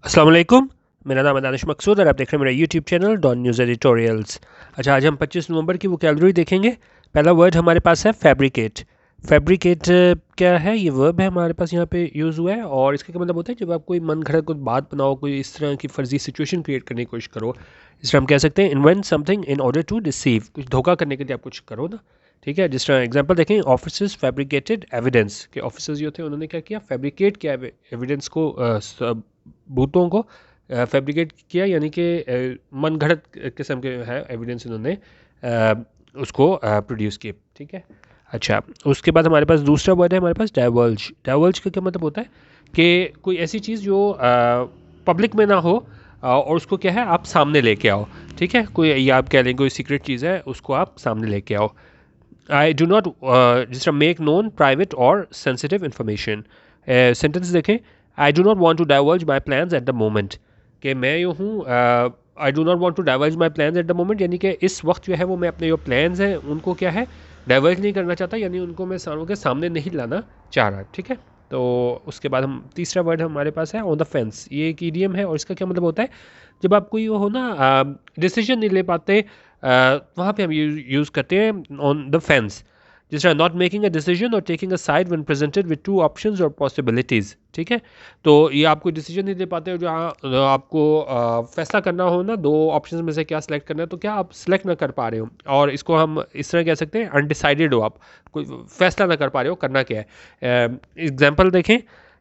अस्सलाम वालेकुम। मेरा नाम है दानिश मकसूद और आप देख रहे हैं मेरा YouTube channel Dawn news editorials. अच्छा, आज हम 25 नवंबर की वोकैबुलरी देखेंगे। पहला वर्ड हमारे पास है फैब्रिकेट। फैब्रिकेट क्या है? ये वर्ब है हमारे पास यहाँ पे यूज़ हुआ है और इसका क्या मतलब होता है, जब आप कोई मन घड़त कोई बात बनाओ, कोई इस तरह की फर्जी सिचुएशन क्रिएट करने की कोशिश करो, इस तरह हम कह सकते हैं invent something in order to deceive. कुछ धोखा करने के लिए आप कुछ करो ना। ठीक है, जिस तरह एग्जांपल देखें, ऑफिसर्स फैब्रिकेटेड एविडेंस, के ऑफिसर्स जो थे उन्होंने क्या किया, फैब्रिकेट किया एविडेंस को, भूतों को फैब्रिकेट किया, यानी कि मन घड़त किस्म के है एविडेंस इन्होंने उसको प्रोड्यूस किए। ठीक है। अच्छा, उसके बाद हमारे पास दूसरा वर्ड है हमारे पास डाइवर्ज। डाइवर्ज का क्या मतलब होता है कि कोई ऐसी चीज़ जो पब्लिक में ना हो और उसको क्या है आप सामने लेके आओ। ठीक है, कोई या आप कह लें कोई सीक्रेट चीज़ है उसको आप सामने लेके आओ। आई डू नॉट, जिस तरह मेक नोन प्राइवेट और सेंसिटिव इंफॉर्मेशन। सेंटेंस देखें, I do not want to diverge my plans at the moment, कि मैं यूँ हूँ, I do not want to diverge my plans at the moment, यानी कि इस वक्त जो है वो मैं अपने जो प्लान्स हैं उनको क्या है डाइवर्ज नहीं करना चाहता, यानी उनको मैं सारों के सामने नहीं लाना चाह रहा। ठीक है। तो उसके बाद हम तीसरा वर्ड हमारे पास है ऑन द फेंस। ये एक ईडियम है और इसका क्या मतलब होता है, जब आप कोई हो ना डिसीजन नहीं ले पाते, वहाँ पे हम यूज़ करते हैं ऑन द फेंस। जिस तरह नॉट मेकिंग अ डिसीजन और taking a side when presented with two options और पॉसिबिलिटीज़। ठीक है। तो ये आप कोई डिसीजन नहीं ले पाते हो, जहाँ आपको फैसला करना हो ना, दो ऑप्शंस में से क्या सिलेक्ट करना है, तो क्या आप सिलेक्ट ना कर पा रहे हो, और इसको हम इस तरह कह सकते हैं अनडिसाइडेड हो, आप कोई फैसला ना कर पा रहे हो करना क्या है। एग्जाम्पल देखें,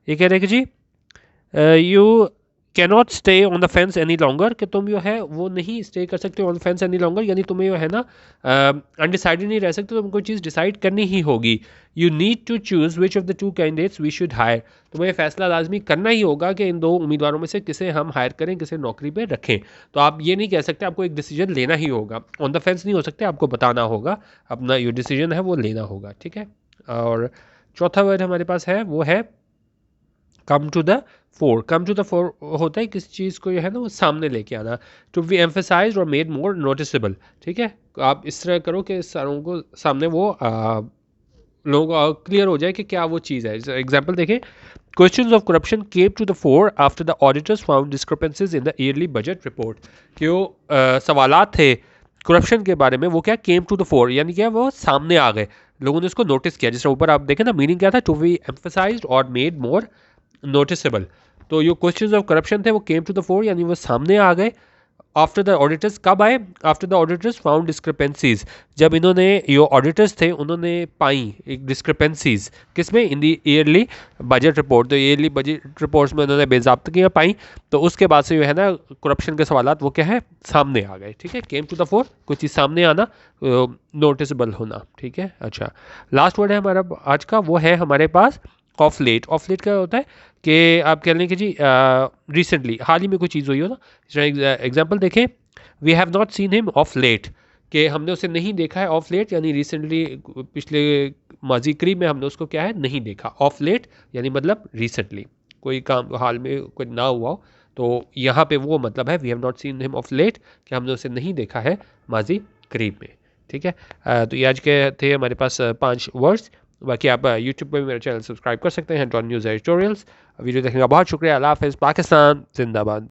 ये कह रहे हैं कि जी you cannot stay on the fence any longer, कि तुम जो है वो नहीं स्टे कर सकते on the fence any longer, यानी तुम्हें जो है ना अनडिसाइडेड नहीं रह सकते, तुमको चीज़ डिसाइड करनी ही होगी। You need to choose which of the two candidates we should hire, तुम्हें फैसला लाजमी करना ही होगा कि इन दो उम्मीदवारों में से किसे हम हायर करें, किसे नौकरी पे रखें। तो आप ये नहीं कह सकते, आपको एक डिसीजन लेना ही होगा, ऑन द फेंस नहीं हो सकते, आपको बताना होगा, अपना जो डिसीजन है वो लेना होगा। ठीक है। और चौथा वर्ड हमारे पास है वो है come to the fore. Come to the fore होता है किसी चीज़ को जो है ना वो सामने लेके आना, टू बी एम्फेसाइज और मेड मोर नोटिसेबल। ठीक है, तो आप इस तरह करो कि सारों को सामने वो लोगों को क्लियर हो जाए कि क्या वो चीज़ है। एग्जाम्पल देखें, questions of corruption came to the fore after the auditors found discrepancies in the yearly budget report. कि वो सवालात थे करप्शन के बारे में, वो क्या केम टू द फोर, यानी क्या वो सामने आ गए, लोगों ने उसको नोटिस किया। जिस ऊपर आप देखें ना, मीनिंग क्या था, टू बी एम्फेसाइज्ड और मेड मोर नोटिसेबल। तो जो क्वेश्चंस ऑफ करप्शन थे वो केम टू द फोर, यानी वो सामने आ गए। आफ्टर द ऑडिटर्स कब आए? After the auditors found discrepancies, जब इन्होंने जो ऑडिटर्स थे उन्होंने पाई एक डिस्क्रिपेंसीज, किसमें? इन दी ईयरली बजट रिपोर्ट। तो ईयरली बजट रिपोर्ट्स में उन्होंने बेजाब्तगियाँ पाई, तो उसके बाद से जो है ना करप्शन के सवालात वो क्या है सामने आ गए। ठीक है, केम टू द फोर, कोई चीज़ सामने आना, नोटिसबल होना। ठीक है। अच्छा, लास्ट वर्ड है हमारा आज का, वो है हमारे पास ऑफ लेट। ऑफ लेट क्या होता है कि आप कह लें कि जी रिसेंटली, हाल ही में कोई चीज़ हुई हो ना। एग्जाम्पल देखें, we have not seen him of late, कि हमने उसे नहीं देखा है ऑफ लेट, यानी रिसेंटली, पिछले माजी करीब में हमने उसको क्या है नहीं देखा। ऑफ लेट यानी मतलब रिसेंटली, कोई काम हाल में कोई ना हुआ हो, तो यहाँ पे वो मतलब है we have not seen him of late, कि हमने उसे नहीं देखा है माजी करीब में। ठीक है। तो ये आज के थे हमारे पास 5 वर्ड्स। बाकी आप यूट्यूब पर भी मेरा चैनल सब्सक्राइब कर सकते हैं, डॉन न्यूज़ एडिटोरियल्स। वीडियो देखने का बहुत शुक्रिया। अल्लाह हाफ़िज़। पाकिस्तान जिंदाबाद।